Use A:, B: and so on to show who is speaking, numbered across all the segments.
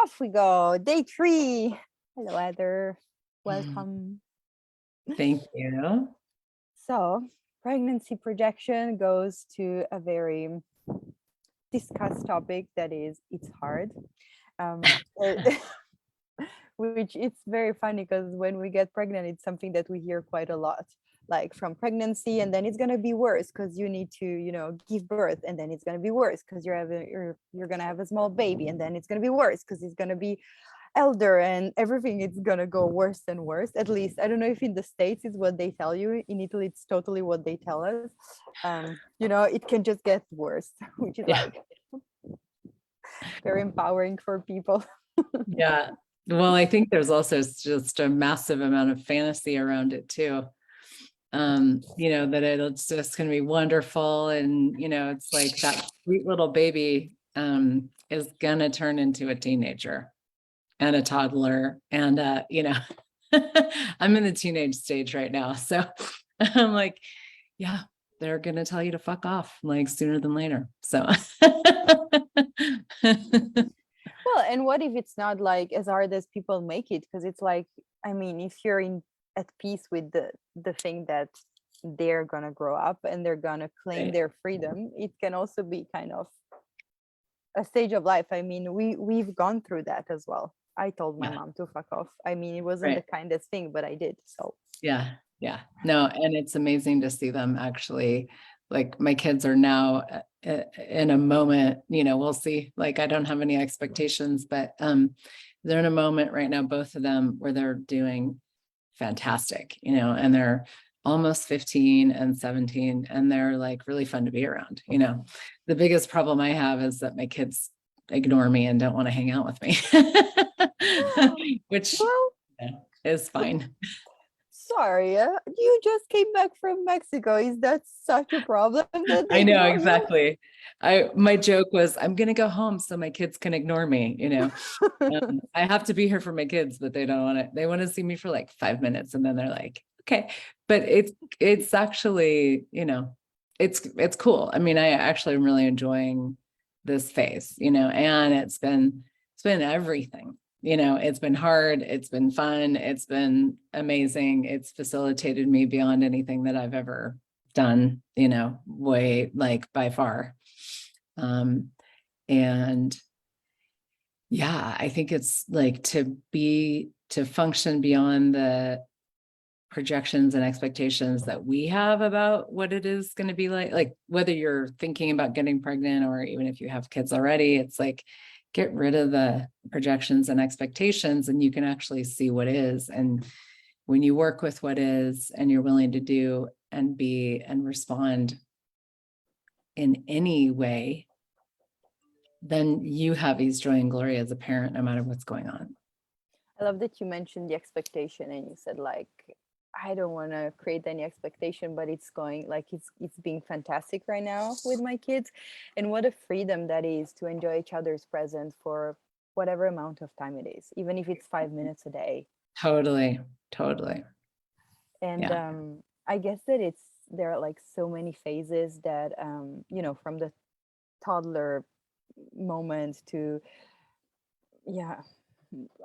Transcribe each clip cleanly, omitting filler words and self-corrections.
A: Off we go. Day 3. Hello, Heather. Welcome.
B: Thank you.
A: So, pregnancy projection goes to a very discussed topic that is, it's hard. Which it's very funny because when we get pregnant, it's something that we hear quite a lot, like from pregnancy, and then it's gonna be worse because you need to, give birth, and then it's gonna be worse because you're gonna have a small baby, and then it's gonna be worse because it's gonna be elder, and everything is gonna go worse and worse. At least I don't know if in the States is what they tell you. In Italy, it's totally what they tell us. It can just get worse, which is like very empowering for people.
B: Yeah. Well, I think there's also just a massive amount of fantasy around it too. That it's just going to be wonderful. And, it's like that sweet little baby is going to turn into a teenager and a toddler. And, I'm in the teenage stage right now. So I'm like, yeah, they're going to tell you to fuck off like sooner than later. So.
A: Well, and what if it's not like as hard as people make it? Because it's like, I mean, if you're at peace with the thing that they're gonna grow up and they're gonna claim
B: Right.
A: their freedom, it can also be kind of a stage of life. I mean, we've gone through that as well. I told my mom to fuck off. I mean, it wasn't the kindest thing, but I did. So
B: yeah. No, and it's amazing to see them actually. Like my kids are now in a moment, we'll see. Like I don't have any expectations, but they're in a moment right now, both of them, where they're doing fantastic, and they're almost 15 and 17, and they're like really fun to be around. The biggest problem I have is that my kids ignore me and don't want to hang out with me, which is fine.
A: Sorry, you just came back from Mexico. Is that such a problem that
B: I know, exactly. My joke was, I'm going to go home so my kids can ignore me. I have to be here for my kids, but they don't want it. They want to see me for like 5 minutes. And then they're like, okay, but it's actually, it's cool. I mean, I actually am really enjoying this phase, and it's been everything. It's been hard. It's been fun. It's been amazing. It's facilitated me beyond anything that I've ever done, way like by far. And yeah, I think it's like to function beyond the projections and expectations that we have about what it is going to be like whether you're thinking about getting pregnant or even if you have kids already, it's like, get rid of the projections and expectations and you can actually see what is. And when you work with what is and you're willing to do and be and respond in any way, then you have ease, joy, and glory as a parent, no matter what's going on.
A: I love that you mentioned the expectation and you said like, I don't want to create any expectation, but it's going like it's being fantastic right now with my kids. And what a freedom that is to enjoy each other's presence for whatever amount of time it is, even if it's 5 minutes a day.
B: Totally.
A: And I guess that there are like so many phases that from the toddler moment to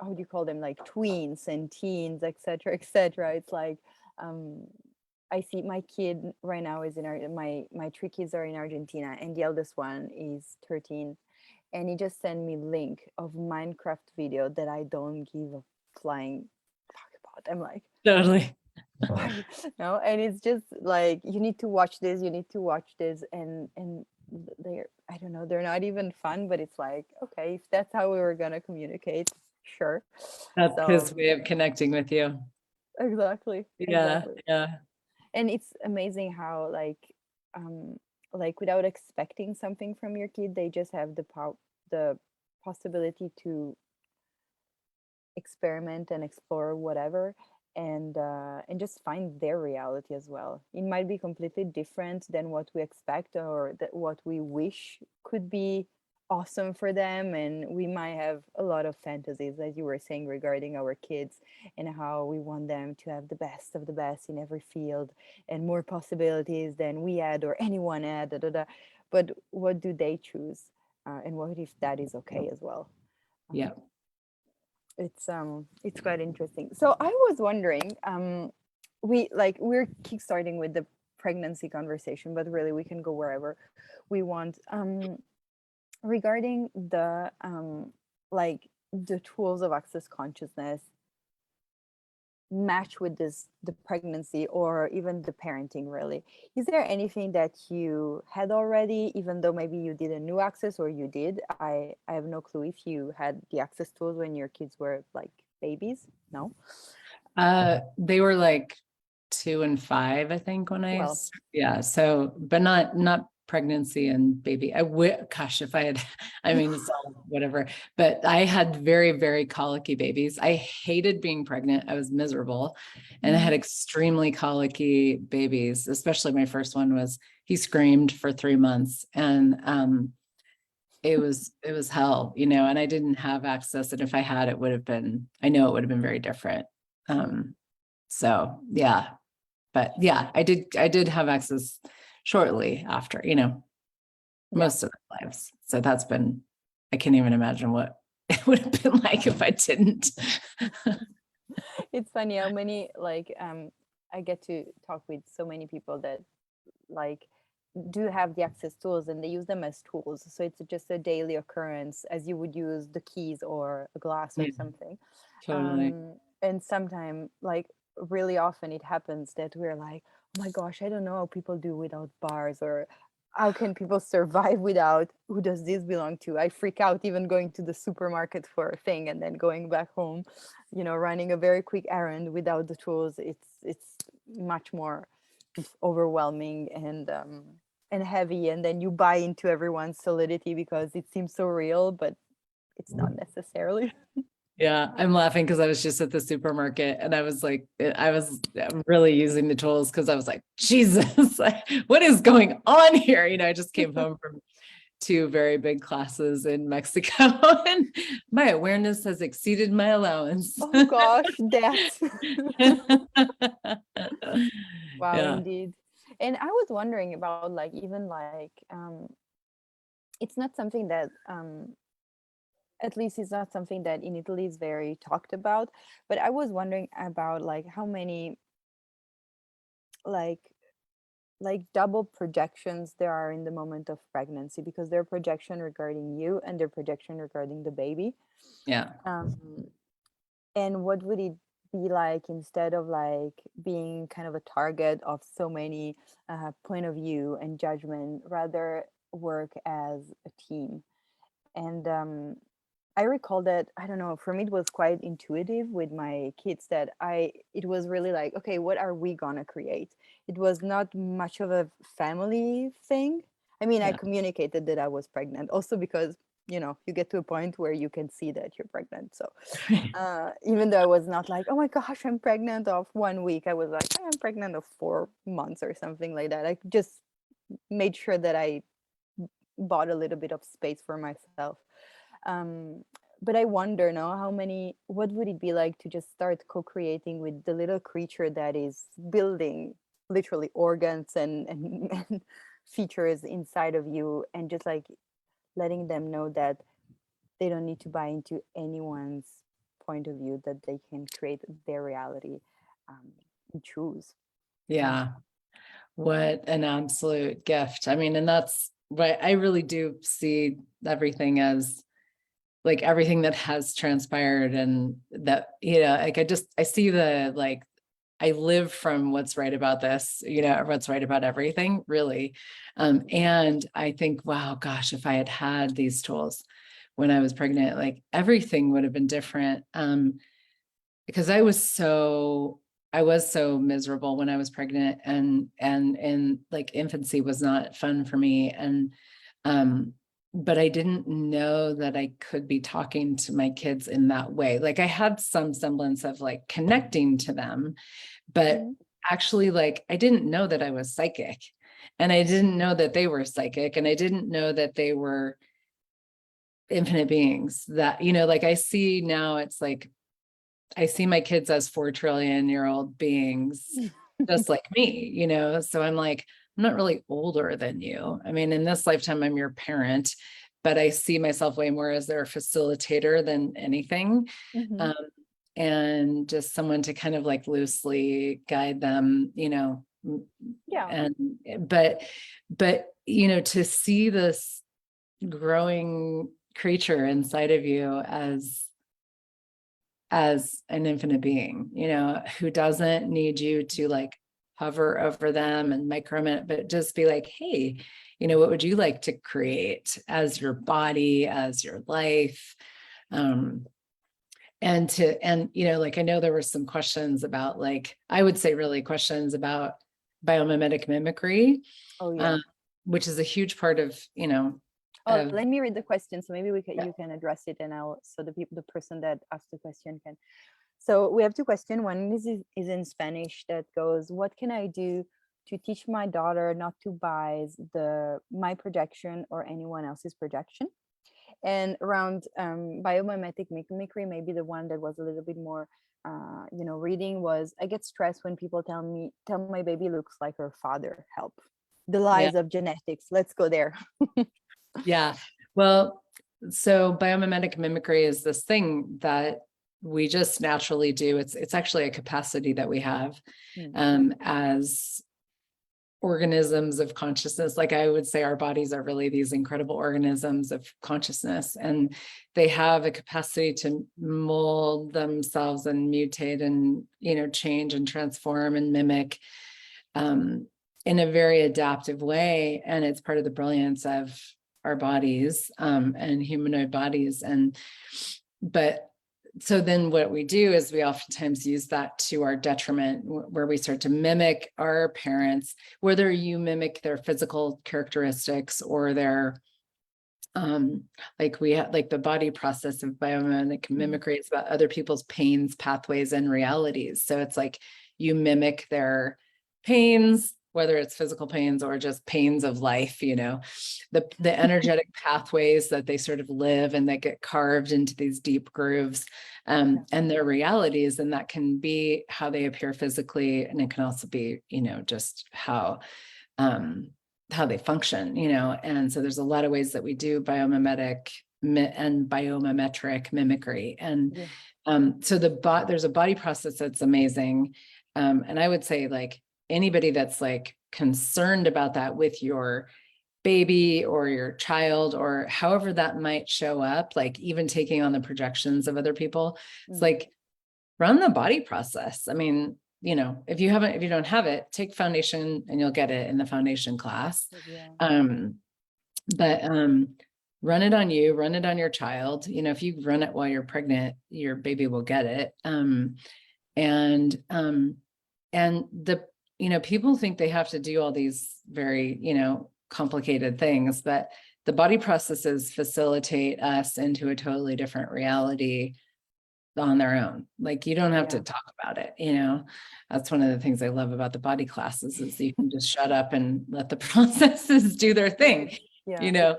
A: how do you call them, like tweens and teens, etc., etc. It's like I see my kid right now is my 3 kids are in Argentina, and the eldest one is 13, and he just sent me link of Minecraft video that I don't give a flying fuck about. I'm like,
B: totally.
A: No, and it's just like, you need to watch this, and they're, I don't know, they're not even fun, but it's like, okay, if that's how we were gonna communicate, sure.
B: That's his way of connecting with you.
A: Exactly.
B: Yeah.
A: And it's amazing how like without expecting something from your kid, they just have the possibility to experiment and explore whatever, and just find their reality as well. It might be completely different than what we expect or what we wish could be awesome for them, and we might have a lot of fantasies, as you were saying, regarding our kids and how we want them to have the best of the best in every field and more possibilities than we had or anyone had, but what do they choose, and what if that is okay as well?
B: Yeah.
A: It's quite interesting. So I was wondering, we're kickstarting with the pregnancy conversation, but really we can go wherever we want. Regarding like the tools of access consciousness match with the pregnancy or even the parenting, really, is there anything that you had already, even though maybe you didn't know access, or you did? I have no clue if you had the access tools when your kids were like babies. No.
B: They were like 2 and 5, I think, when
A: Well,
B: yeah. So, but not pregnancy and baby. Gosh, if I had, I mean, it's all whatever, but I had very, very colicky babies. I hated being pregnant. I was miserable, and I had extremely colicky babies, especially my first one he screamed for 3 months, and, it was hell, and I didn't have access. And if I had, I know it would have been very different. So yeah, but yeah, I did have access shortly after, most of their lives. So I can't even imagine what it would have been like if I didn't.
A: it's funny how many I get to talk with so many people that like do have the access tools and they use them as tools, so it's just a daily occurrence as you would use the keys or a glass or
B: Yeah,
A: something.
B: totally.
A: And sometimes, like, really often it happens that we're like, oh my gosh, I don't know how people do without bars, or how can people survive without, who does this belong to? I freak out even going to the supermarket for a thing and then going back home, running a very quick errand without the tools. It's much more overwhelming and heavy, and then you buy into everyone's solidity because it seems so real, but it's not necessarily.
B: Yeah, I'm laughing because I was just at the supermarket and I was really using the tools because I was like, Jesus, what is going on here? I just came home from 2 very big classes in Mexico and my awareness has exceeded my allowance.
A: Oh gosh, that. Wow,
B: Yeah.
A: indeed. And I was wondering about, like, even like it's not something that at least it's not something that in Italy is very talked about, but I was wondering about like how many like double projections there are in the moment of pregnancy, because their projection regarding you and their projection regarding the baby.
B: Yeah.
A: um and what would it be like, instead of like being kind of a target of so many point of view and judgment, rather work as a team? And I recall that, I don't know, for me it was quite intuitive with my kids, that it was really like, okay, what are we gonna create? It was not much of a family thing. I mean, I
B: Yeah.
A: communicated that I was pregnant also because, you get to a point where you can see that you're pregnant. So even though I was not like, oh my gosh, I'm pregnant of 1 week, I was like, I'm pregnant of 4 months or something like that. I just made sure that I bought a little bit of space for myself. um, but I wonder now, what would it be like to just start co-creating with the little creature that is building literally organs and features inside of you, and just like letting them know that they don't need to buy into anyone's point of view, that they can create their reality, and choose.
B: Yeah. What an absolute gift. I mean, and that's right. I really do see everything as like everything that has transpired, and that, like I see I live from what's right about this, or what's right about everything, really. And I think, wow, gosh, if I had had these tools when I was pregnant, like everything would have been different. Because I was so miserable when I was pregnant, and like infancy was not fun for me. And but I didn't know that I could be talking to my kids in that way. Like I had some semblance of like connecting to them, but
A: Mhm.
B: actually, like, I didn't know that I was psychic, and I didn't know that they were psychic, and I didn't know that they were infinite beings. That, like I see now, it's like I see my kids as 4 trillion-year-old beings, just like me, so I'm like, I'm not really older than you. I mean, in this lifetime, I'm your parent, but I see myself way more as their facilitator than anything.
A: Mhm.
B: And just someone to kind of like loosely guide them,
A: Yeah.
B: and but to see this growing creature inside of you as an infinite being, who doesn't need you to like hover over them and micromanage, but just be like, hey, what would you like to create as your body, as your life? And like, I know there were some questions about, like, I would say really questions about biomimetic mimicry,
A: Oh yeah.
B: which is a huge part of,
A: Oh,
B: of,
A: let me read the question so maybe
B: yeah,
A: you can address it, and I'll so the person that asked the question can. So we have two questions. One is in Spanish that goes, "What can I do to teach my daughter not to bias my projection or anyone else's projection?" And around biomimetic mimicry, maybe the one that was a little bit more, reading was, "I get stressed when people tell my baby looks like her father. Help. The
B: yeah,
A: lies of genetics." Let's go there.
B: yeah. Well, so biomimetic mimicry is this thing that we just naturally do. It's actually a capacity that we have
A: Mm.
B: as organisms of consciousness. Like, I would say our bodies are really these incredible organisms of consciousness, and they have a capacity to mold themselves and mutate and change and transform and mimic in a very adaptive way. And it's part of the brilliance of our bodies, and humanoid bodies. But so then what we do is we oftentimes use that to our detriment, where we start to mimic our parents, whether you mimic their physical characteristics or their like we have, like, the body process of biomimetic mimicry is about other people's pains, pathways, and realities. So it's like you mimic their pains, whether it's physical pains or just pains of life, the energetic pathways that they sort of live and they get carved into these deep grooves, and their realities. And that can be how they appear physically. And it can also be, just how they function, and so there's a lot of ways that we do biomimetic and biomimetric mimicry. And
A: Yeah.
B: so there's a body process that's amazing. And I would say, like, anybody that's like concerned about that with your baby or your child, or however that might show up, like even taking on the projections of other people, it's like, run the body process. I mean, if you don't have it, take foundation and you'll get it in the foundation class.
A: Yeah.
B: But run it on you, run it on your child. If you run it while you're pregnant, your baby will get it. And the, people think they have to do all these very, complicated things, but the body processes facilitate us into a totally different reality on their own. Like, you don't have to
A: Yeah.
B: talk about it. That's one of the things I love about the body classes, is you can just shut up and let the processes do their thing,
A: Yeah.
B: you know?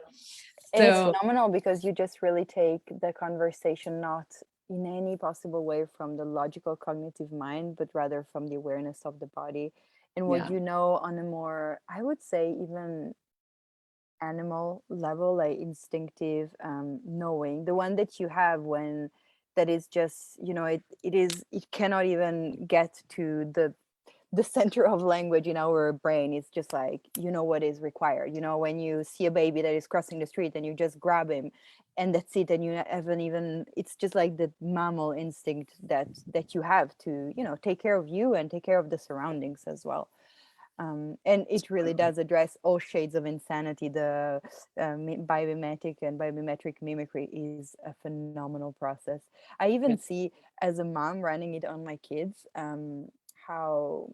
A: And it's
B: So
A: phenomenal because you just really take the conversation not in any possible way from the logical cognitive mind, but rather from the awareness of the body and what
B: yeah,
A: you know on a more, I would say, even animal level, like instinctive knowing, the one that you have when that is just, it cannot even get to the center of language in our brain. It's just like, what is required, when you see a baby that is crossing the street and you just grab him and that's it, and you haven't even, it's just like the mammal instinct that you have to, take care of you and take care of the surroundings as well. And it really does address all shades of insanity. The biomimetic and biomimetric mimicry is a phenomenal process. I even see, as a mom running it on my kids, how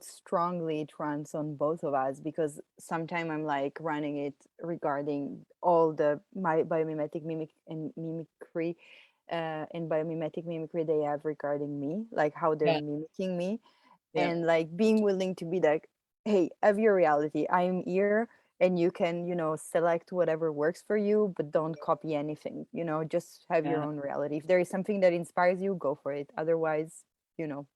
A: strongly it runs on both of us, because sometimes I'm like running it regarding all the my biomimetic mimicry and biomimetic mimicry they have regarding me, like how they're
B: yeah,
A: mimicking me,
B: yeah,
A: and like being willing to be like, hey, have your reality, I'm here, and you can, select whatever works for you, but don't copy anything, just have your
B: yeah.
A: own reality. If there is something that inspires you, go for it. Otherwise, you know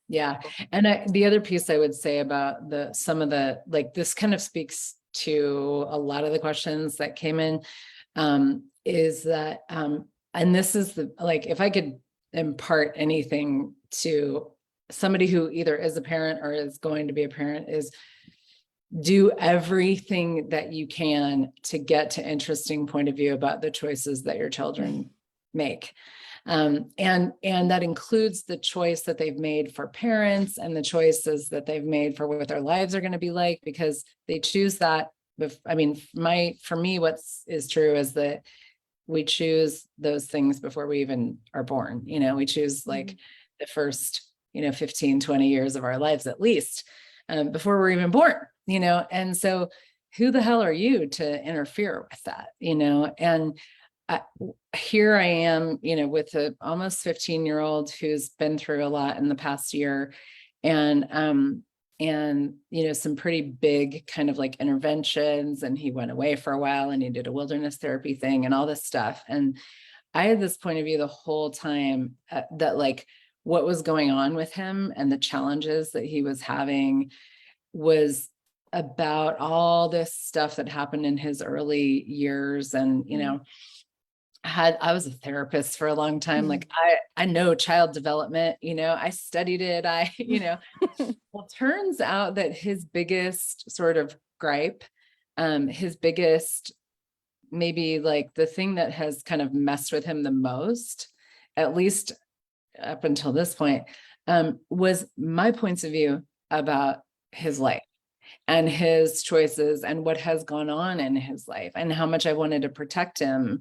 B: Yeah.
A: go.
B: And the other piece I would say about some of the, like, this kind of speaks to a lot of the questions that came in, is that, and this is like, if I could impart anything to somebody who either is a parent or is going to be a parent, is do everything that you can to get to interesting point of view about the choices that your children make. And that includes the choice that they've made for parents and the choices that they've made for what their lives are going to be like, because they choose that. I mean, for me, is true is that we choose those things before we even are born. We choose like the first, 15, 20 years of our lives, at least, before we're even born, and so who the hell are you to interfere with that, and here I am, with a almost 15-year-old who's been through a lot in the past year, and some pretty big kind of like interventions, and he went away for a while and he did a wilderness therapy thing and all this stuff. And I had this point of view the whole time, that like what was going on with him and the challenges that he was having was about all this stuff that happened in his early years. And, I was a therapist for a long time. Like I know child development, I studied it. Well, turns out that his biggest sort of gripe, his biggest, maybe like the thing that has kind of messed with him the most, at least up until this point, was my points of view about his life and his choices and what has gone on in his life and how much I wanted to protect him.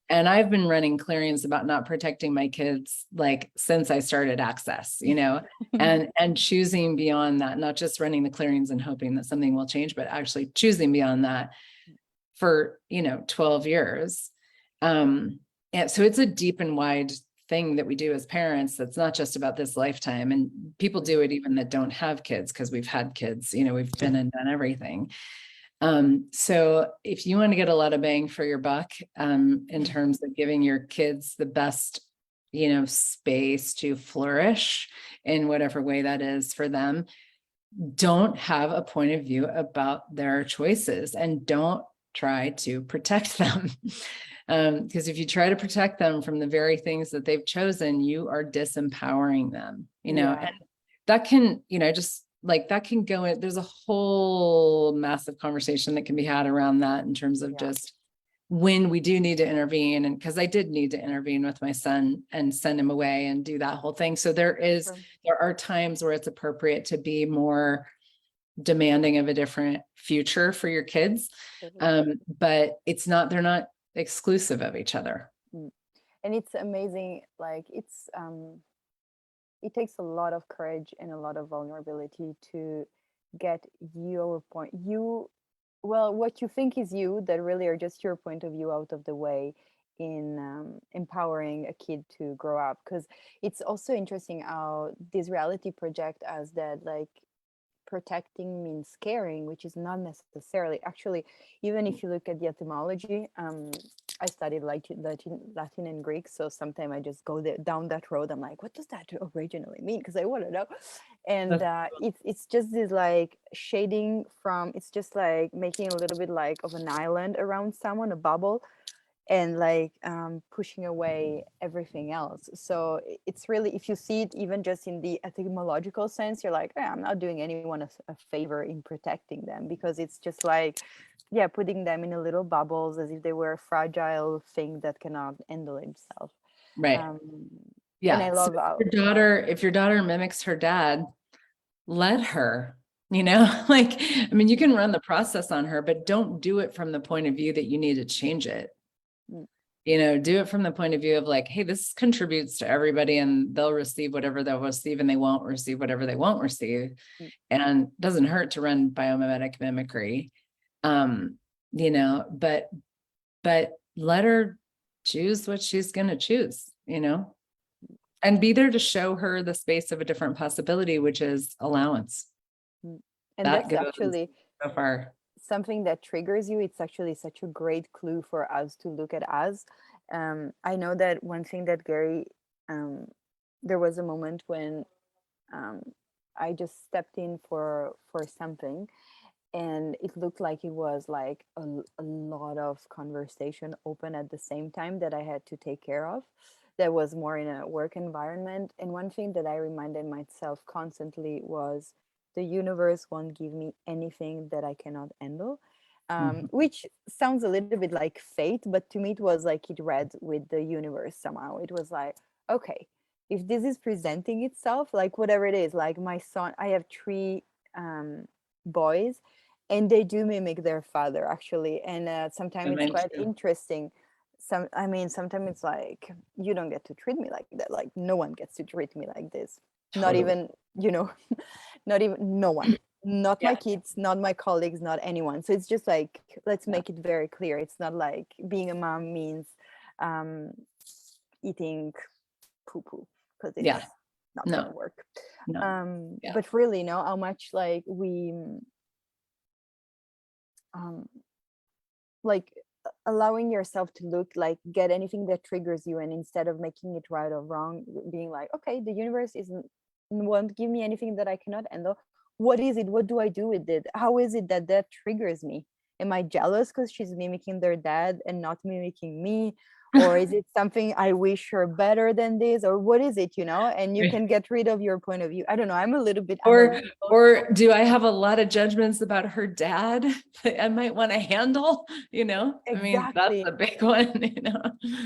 B: And I've been running clearings about not protecting my kids, like since I started Access, and choosing beyond that, not just running the clearings and hoping that something will change, but actually choosing beyond that for, 12 years. And so it's a deep and wide thing that we do as parents. That's not just about this lifetime. And people do it even that don't have kids, because we've had kids, we've been and done everything. So if you want to get a lot of bang for your buck, in terms of giving your kids the best, space to flourish in whatever way that is for them, don't have a point of view about their choices and don't try to protect them. Because if you try to protect them from the very things that they've chosen, you are disempowering them, and that can, just like that can go in. There's a whole massive conversation that can be had around that in terms of just when we do need to intervene. And because I did need to intervene with my son and send him away and do that whole thing. So there are times where it's appropriate to be more demanding of a different future for your kids. But they're not exclusive of each other.
A: And it's amazing. Like it takes a lot of courage and a lot of vulnerability to get your point, what you think is you, that really are just your point of view, out of the way in empowering a kid to grow up. Because it's also interesting how this reality project as that like protecting means caring, which is not necessarily. Actually, even if you look at the etymology, I studied Latin and Greek, so sometimes I just go down that road. I'm like, what does that originally mean? Because I want to know. And it's just this like shading from. It's just like making a little bit like of an island around someone, a bubble, and like pushing away everything else. So it's really, if you see it even just in the etymological sense, you're like, I'm not doing anyone a favor in protecting them, because it's just like, putting them in a little bubbles as if they were a fragile thing that cannot handle himself.
B: Right.
A: And I love
B: if your daughter mimics her dad, let her, like, I mean, you can run the process on her, but don't do it from the point of view that you need to change it. Do it from the point of view of like, hey, this contributes to everybody and they'll receive whatever they'll receive and they won't receive whatever they won't receive. And it doesn't hurt to run biomimetic mimicry. But let her choose what she's going to choose, and be there to show her the space of a different possibility, which is allowance.
A: And that's actually
B: so far
A: something that triggers you. It's actually such a great clue for us to look at us. I know that one thing that Gary, there was a moment when I just stepped in for something, and it looked like it was like a lot of conversation open at the same time that I had to take care of, that was more in a work environment. And one thing that I reminded myself constantly was, the universe won't give me anything that I cannot handle.
B: Mhm.
A: Which sounds a little bit like fate, but to me it was like it read with the universe somehow. It was like, okay, if this is presenting itself, like whatever it is, like my son, I have three boys, and they do mimic their father actually, and
B: I
A: sometimes it's quite
B: mentioned,
A: interesting. I mean, sometimes it's like, you don't get to treat me like that, like no one gets to treat me like this, not
B: totally.
A: even, you know, not even, no one, not my
B: Yeah.
A: kids, not my colleagues, not anyone. So it's just like, let's make it very clear, it's not like being a mom means um eating poo poo, because
B: Yeah.
A: it's not going to
B: No,
A: work.
B: no. Yeah.
A: But really, no, how much like we um like allowing yourself to look, like get anything that triggers you, and instead of making it right or wrong, being like, okay, the universe isn't, won't give me anything that I cannot handle. What is it? What do I do with it? How is it that that triggers me? Am I jealous because she's mimicking their dad and not mimicking me? Or is it something I wish her better than this? Or what is it, you know? And you can get rid of your point of view. I don't know, I'm a little bit
B: Or,
A: analytical.
B: or do I have a lot of judgments about her dad that I might want to handle? I mean, that's
A: Exactly.
B: a big one.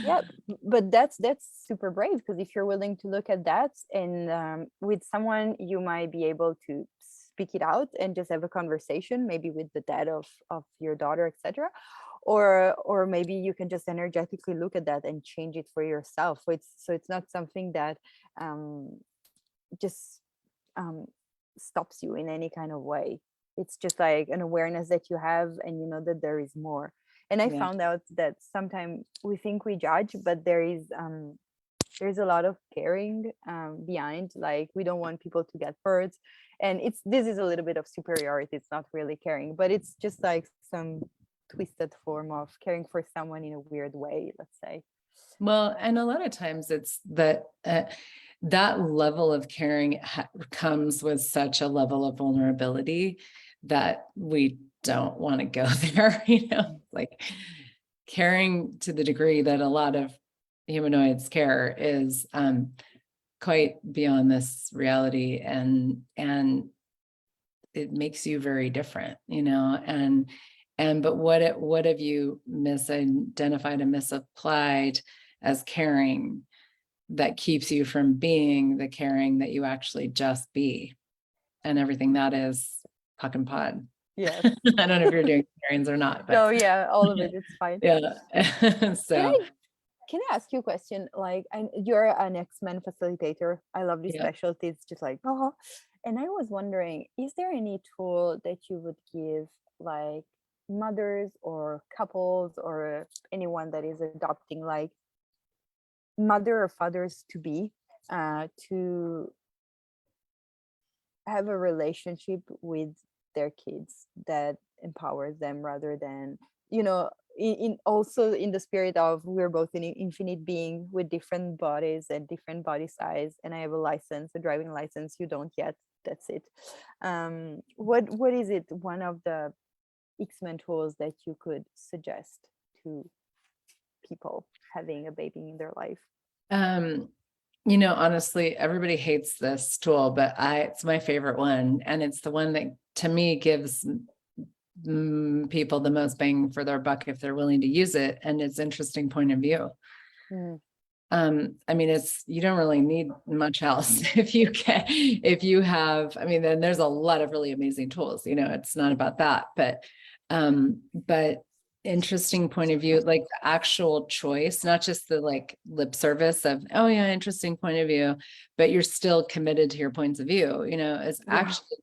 A: Yeah, but that's super brave, because if you're willing to look at that, and with someone, you might be able to speak it out and just have a conversation, maybe with the dad of your daughter, etc. Or maybe you can just energetically look at that and change it for yourself. So it's not something that um just um stops you in any kind of way. It's just like an awareness that you have, and you know that there is more. And I
B: Yeah.
A: found out that sometimes we think we judge, but there's a lot of caring behind. Like, we don't want people to get hurt, and this is a little bit of superiority. It's not really caring, but it's just like some twisted form of caring for someone in a weird way, let's say.
B: Well, and a lot of times it's that level of caring comes with such a level of vulnerability that we don't want to go there, like caring to the degree that a lot of humanoids care is quite beyond this reality, and it makes you very different, but what have you misidentified and misapplied as caring that keeps you from being the caring that you actually just be, and everything that is puck and pod.
A: Yes.
B: I don't know if you're doing cairns or not, but
A: No, yeah, all of it, it's fine.
B: yeah.
A: Can
B: So
A: I can I ask you a question? Like, you're an X-Men facilitator. I love this
B: yeah.
A: specialty. It's just like, oh, and I was wondering, is there any tool that you would give, like mothers or couples or anyone that is adopting, like mother or fathers to be, to have a relationship with their kids that empowers them, rather than, you know, in also in the spirit of, we're both an infinite being with different bodies and different body size, and I have a license, a driving license, you don't yet, that's it. What is it, one of the X-Men tools that you could suggest to people having a baby in their life?
B: um Honestly, everybody hates this tool, but it's my favorite one, and it's the one that to me gives people the most bang for their buck if they're willing to use it, and it's interesting point of view.
A: Mm,
B: I mean, you don't really need much else if you have, I mean, then there's a lot of really amazing tools, it's not about that, but interesting point of view, like the actual choice, not just the like lip service of, oh yeah, interesting point of view, but you're still committed to your points of view, is
A: yeah.
B: actually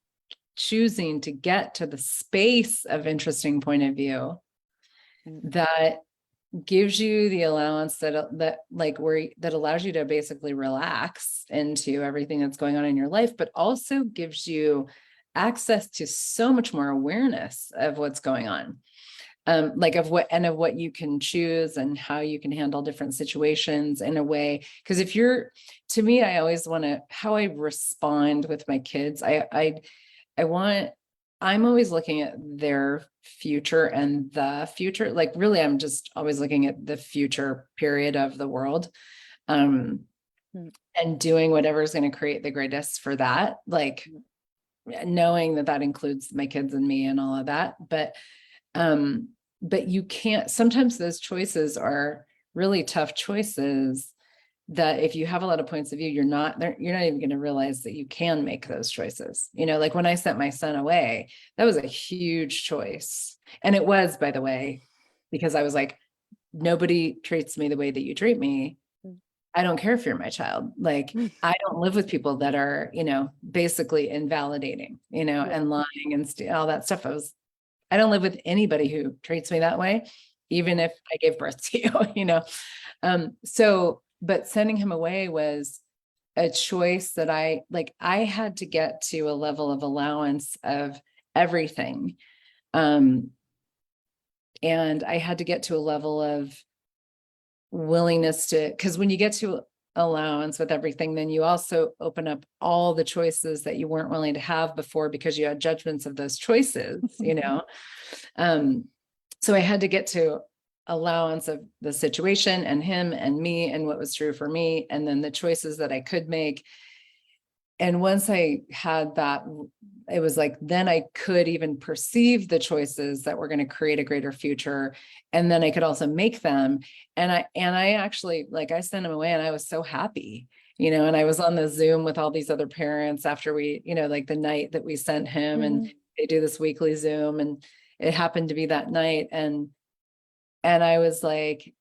B: choosing to get to the space of interesting point of view
A: Mm,
B: that gives you the allowance that like where that allows you to basically relax into everything that's going on in your life, but also gives you access to so much more awareness of what's going on, like of what you can choose and how you can handle different situations in a way. Because to me, I always want to, how I respond with my kids, I want I'm always looking at their future and the future. Like really, I'm just always looking at the future period of the world. Um,
A: Mm.
B: and doing whatever is going to create the greatest for that. Like knowing that that includes my kids and me and all of that. But you can't, sometimes those choices are really tough choices that if you have a lot of points of view, you're not even going to realize that you can make those choices. You know, like when I sent my son away, that was a huge choice. And it was, by the way, because I was like, nobody treats me the way that you treat me. I don't care if you're my child. Like, I don't live with people that are, you know, basically invalidating, you know,
A: Yeah.
B: and lying and all that stuff. I don't live with anybody who treats me that way, even if I gave birth to you, you know? But sending him away was a choice that I had to get to a level of allowance of everything. And I had to get to a level of willingness to, because when you get to allowance with everything, then you also open up all the choices that you weren't willing to have before because you had judgments of those choices, you know? So I had to get to allowance of the situation and him and me and what was true for me, and then the choices that I could make. And once I had that, it was like, then I could even perceive the choices that were going to create a greater future. And then I could also make them. And I actually, like, I sent him away and I was so happy, you know, and I was on the Zoom with all these other parents after we, you know, like the night that we sent him, and they do this weekly Zoom, and it happened to be that night. And I was like,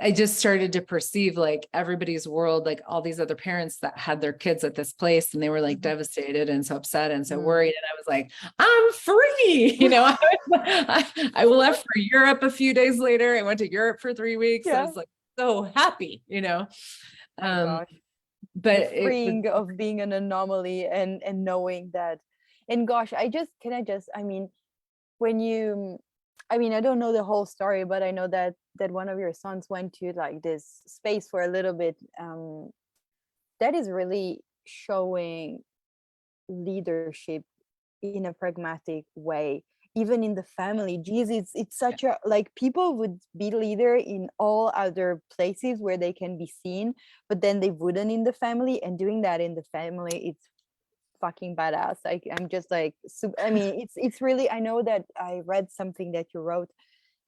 B: I just started to perceive like everybody's world, like all these other parents that had their kids at this place, and they were like devastated and so upset and so worried. And I was like, I'm free. You know, I left for Europe a few days later. I went to Europe for 3 weeks. I was like so happy, you know.
A: Gosh.
B: But
A: The freeing of being an anomaly and knowing that. And gosh, I mean, when you, I mean, I don't know the whole story, but I know that one of your sons went to like this space for a little bit. That is really showing leadership in a pragmatic way, even in the family. Geez, it's such a, like, people would be leader in all other places where they can be seen, but then they wouldn't in the family, and doing that in the family, it's fucking badass. I'm just like, I mean, it's really, I know that I read something that you wrote,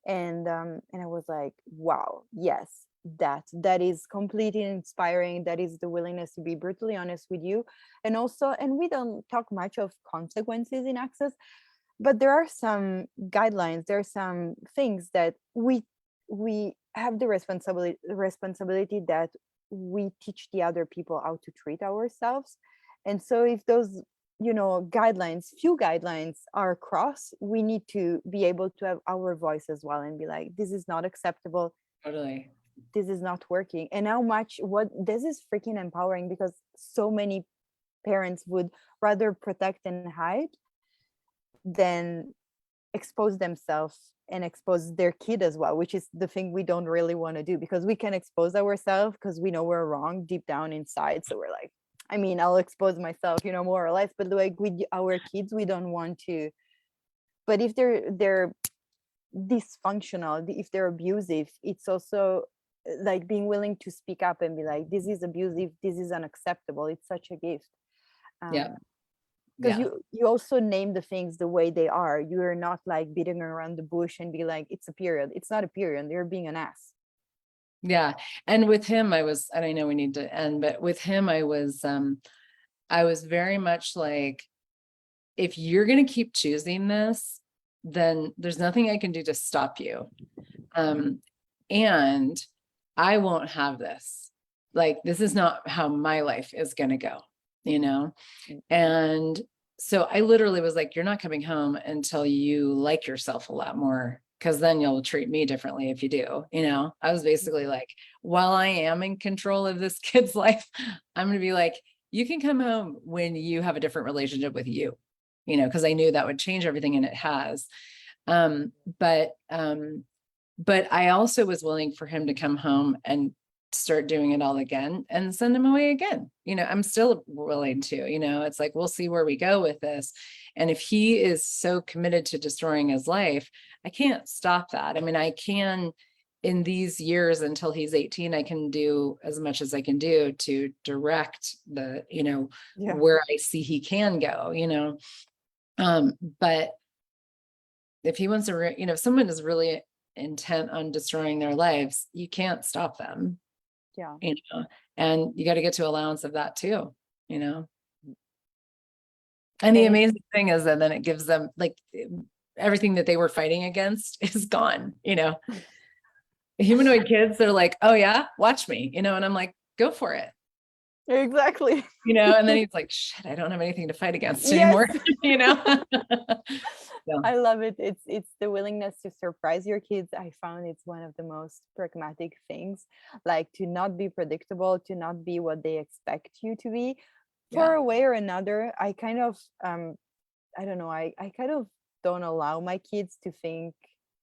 A: and I was like, wow, yes, that is completely inspiring. That is the willingness to be brutally honest with you. And also, and we don't talk much of consequences in access, but there are some guidelines, there are some things that we have the responsibility that we teach the other people how to treat ourselves. And so if those, you know, few guidelines are crossed, we need to be able to have our voice as well and be like, this is not acceptable,
B: totally,
A: this is not working. And how much, what this is freaking empowering, because so many parents would rather protect and hide than expose themselves and expose their kid as well, which is the thing we don't really want to do, because we can expose ourselves because we know we're wrong deep down inside. So we're like, I mean, I'll expose myself, you know, more or less, but like with our kids, we don't want to. But if they're dysfunctional, if they're abusive, it's also like being willing to speak up and be like, this is abusive, this is unacceptable. It's such a gift.
B: yeah,
A: Because you also name the things the way they are. You're not like beating around the bush and be like, it's a period. It's not a period. You're being an ass.
B: Yeah. And with him, and I know we need to end, but with him, I was very much like, if you're going to keep choosing this, then there's nothing I can do to stop you. And I won't have this. Like, this is not how my life is going to go, you know? And so I literally was like, you're not coming home until you like yourself a lot more, because then you'll treat me differently if you do, you know? I was basically like, while I am in control of this kid's life, I'm going to be like, you can come home when you have a different relationship with you, you know, because I knew that would change everything, and it has. But I also was willing for him to come home and start doing it all again and send him away again. I'm still willing to, it's like, we'll see where we go with this. And if he is so committed to destroying his life, I can't stop that. I mean, I can, in these years until he's 18, I can do as much as I can do to direct the, where I see he can go, but if he wants to, if someone is really intent on destroying their lives, you can't stop them.
A: Yeah.
B: And you got to get to allowance of that too, and the amazing thing is that then it gives them, like, everything that they were fighting against is gone. Humanoid kids, they're like, oh yeah, watch me, and I'm like, go for it.
A: Exactly.
B: And then he's like, shit, I don't have anything to fight against anymore.
A: So. I love it. It's the willingness to surprise your kids. I found it's one of the most pragmatic things, like to not be predictable, to not be what they expect you to be. For a way or another, I kind of I don't know, I kind of don't allow my kids to think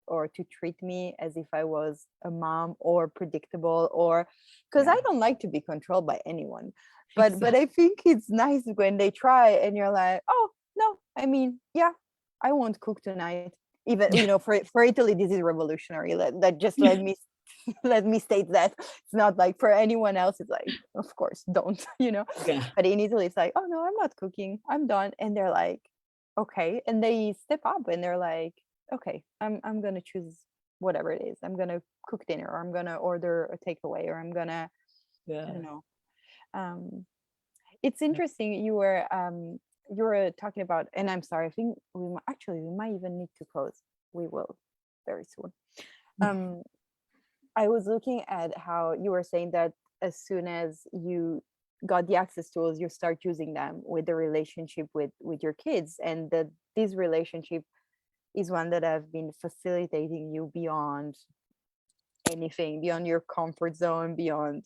A: or to treat me as if I was a mom or predictable, or because I don't like to be controlled by anyone. But I think it's nice when they try and you're like, oh no, I mean, yeah, I won't cook tonight. Even for Italy, this is revolutionary. Let just let me state that it's not like for anyone else. It's like, of course, don't. But in Italy, it's like, oh no, I'm not cooking. I'm done. And they're like, okay, and they step up and they're like, okay, I'm gonna choose whatever it is. I'm gonna cook dinner, or I'm gonna order a takeaway, or I'm gonna, I don't know. It's interesting. You were talking about, and I'm sorry, I think we might even need to close. We will very soon. I was looking at how you were saying that as soon as you got the access tools, you start using them with the relationship with your kids, and that this relationship is one that have been facilitating you beyond anything, beyond your comfort zone, beyond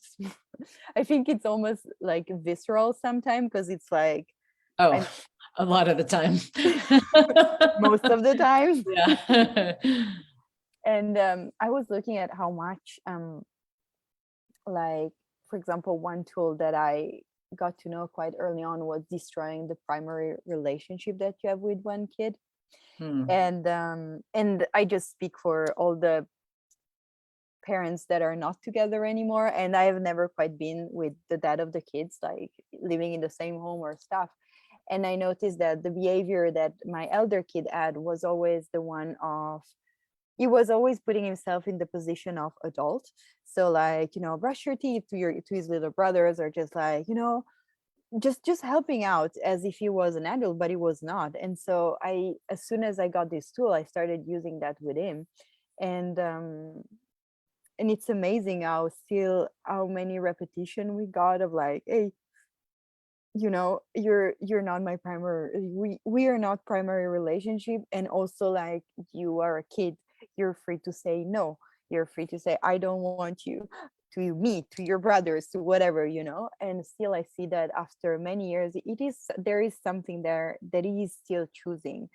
A: I think it's almost like visceral sometimes, because it's like,
B: a lot of the time.
A: Most of the time.
B: Yeah.
A: And I was looking at how much like, for example, one tool that I got to know quite early on was destroying the primary relationship that you have with one kid. And I just speak for all the parents that are not together anymore, and I have never quite been with the dad of the kids, like living in the same home or stuff. And I noticed that the behavior that my elder kid had was always the one of, he was always putting himself in the position of adult. So like, brush your teeth to his little brothers, or just like, just helping out as if he was an adult, but he was not. And so as soon as I got this tool, I started using that with him. And it's amazing how many repetition we got of like, hey, you're not my primary, we are not primary relationship. And also, like, you are a kid, you're free to say no, you're free to say I don't want you to me, to your brothers, to whatever. And still I see that after many years, there is something there that he is still choosing.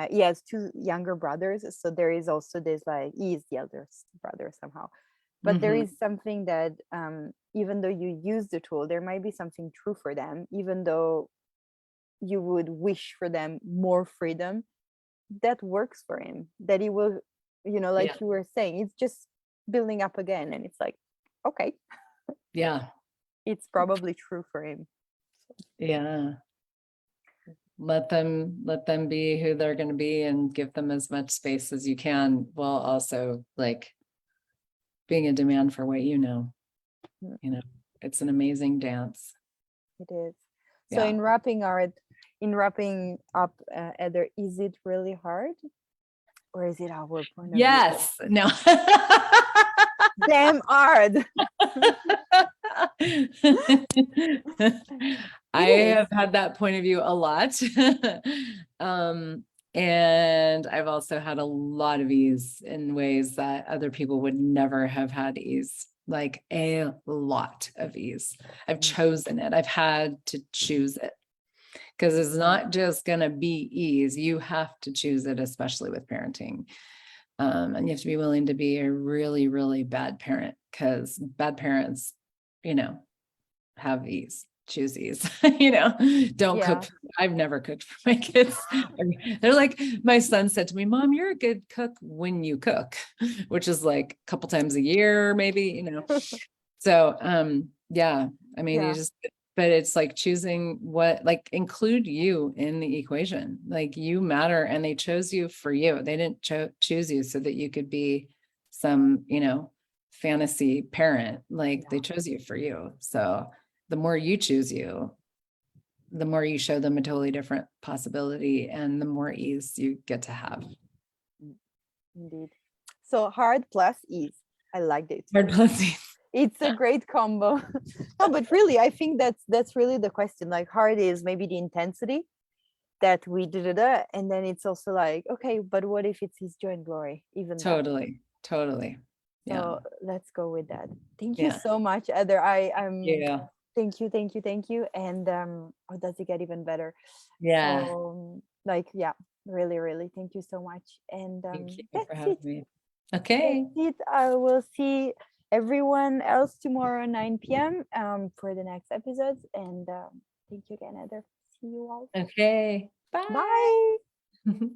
A: He has two younger brothers, so there is also this, like, he is the eldest brother somehow. But there is something that even though you use the tool, there might be something true for them, even though you would wish for them more freedom, that works for him, that he will, like you were saying, it's just building up again. And it's like, okay,
B: yeah,
A: it's probably true for him.
B: Yeah. Let them be who they're going to be, and give them as much space as you can, while also, like, being a demand for what it's an amazing dance.
A: It is. So in wrapping up, Heather, is it really hard, or is it our point of view?
B: Yes. No.
A: Damn hard.
B: I have had that point of view a lot. And I've also had a lot of ease in ways that other people would never have had ease, like a lot of ease. I've chosen it. I've had to choose it, because it's not just going to be ease. You have to choose it, especially with parenting. And you have to be willing to be a really, really bad parent, because bad parents, have ease, choose ease, don't
A: Yeah.
B: cook. I've never cooked for my kids. They're like, my son said to me, Mom, you're a good cook when you cook, which is like a couple times a year, maybe, So, yeah, I mean,
A: Yeah.
B: but it's like choosing like include you in the equation, like you matter and they chose you for you. They didn't choose you so that you could be some, fantasy parent, like they chose you for you. So the more you choose you, the more you show them a totally different possibility and the more ease you get to have.
A: Indeed. So hard plus ease. I liked it.
B: Hard plus ease.
A: It's a great combo. No, but really, I think that's really the question. Like hard is maybe the intensity that we did it, and then it's also like, okay, but what if it's his joy and glory? Even that.
B: Totally. Yeah.
A: So let's go with that. Thank you
B: Yeah.
A: so much, Heather.
B: Yeah.
A: Thank you. And oh, does it get even better?
B: Yeah.
A: So like, yeah, really, really, thank you so much. And
B: Thank you
A: that's
B: for
A: it.
B: having me. Okay.
A: That's it. I will see everyone else tomorrow 9 p.m. For the next episodes. And thank you again, Heather. See you all.
B: Okay. Bye.
A: Bye.